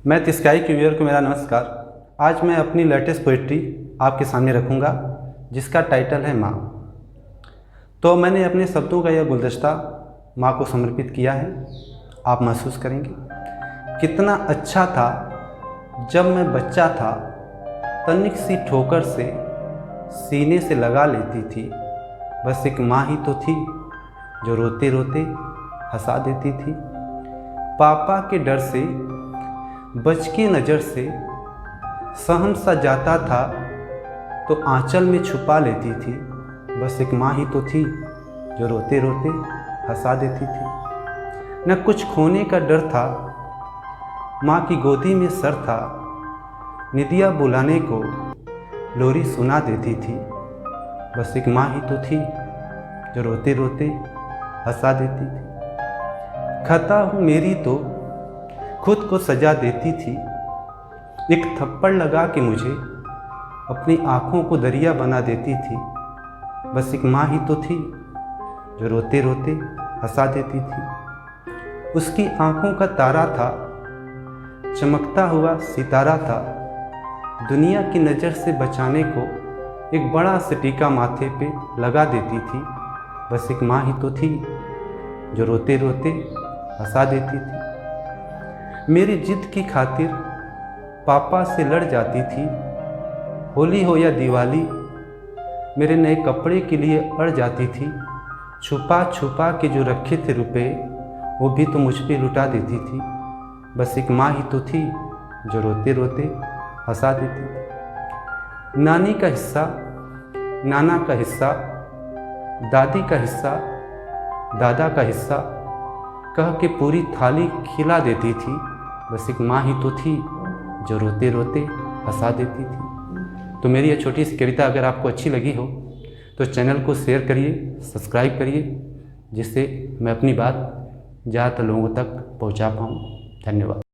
मैं तिस्काई के व्यूअर को मेरा नमस्कार। आज मैं अपनी लेटेस्ट पोइट्री आपके सामने रखूँगा जिसका टाइटल है माँ। तो मैंने अपने शब्दों का यह गुलदस्ता माँ को समर्पित किया है। आप महसूस करेंगे कितना अच्छा था जब मैं बच्चा था, तनिक सी ठोकर से सीने से लगा लेती थी। बस एक माँ ही तो थी जो रोते रोते हंसा देती थी। पापा के डर से बच के नज़र से सहम सा जाता था तो आंचल में छुपा लेती थी। बस एक माँ ही तो थी जो रोते रोते हंसा देती थी। न कुछ खोने का डर था, माँ की गोदी में सर था। निदिया बुलाने को लोरी सुना देती थी। बस एक माँ ही तो थी जो रोते रोते हंसा देती थी। खता हूँ मेरी तो खुद को सजा देती थी। एक थप्पड़ लगा के मुझे अपनी आँखों को दरिया बना देती थी। बस एक माँ ही तो थी जो रोते रोते हंसा देती थी। उसकी आँखों का तारा था, चमकता हुआ सितारा था। दुनिया की नज़र से बचाने को एक बड़ा सटीका माथे पे लगा देती थी। बस एक माँ ही तो थी जो रोते रोते हंसा देती थी। मेरी जिद की खातिर पापा से लड़ जाती थी। होली हो या दिवाली मेरे नए कपड़े के लिए अड़ जाती थी। छुपा छुपा के जो रखे थे रुपए वो भी तो मुझ पे लुटा देती थी। बस एक माँ ही तो थी जो रोते रोते हंसा देती थी। नानी का हिस्सा, नाना का हिस्सा, दादी का हिस्सा, दादा का हिस्सा कह के पूरी थाली खिला देती थी। बस एक माँ ही तो थी जो रोते रोते हंसा देती थी। तो मेरी यह छोटी सी कविता अगर आपको अच्छी लगी हो तो चैनल को शेयर करिए, सब्सक्राइब करिए, जिससे मैं अपनी बात ज़्यादातर लोगों तक पहुंचा पाऊँ। धन्यवाद।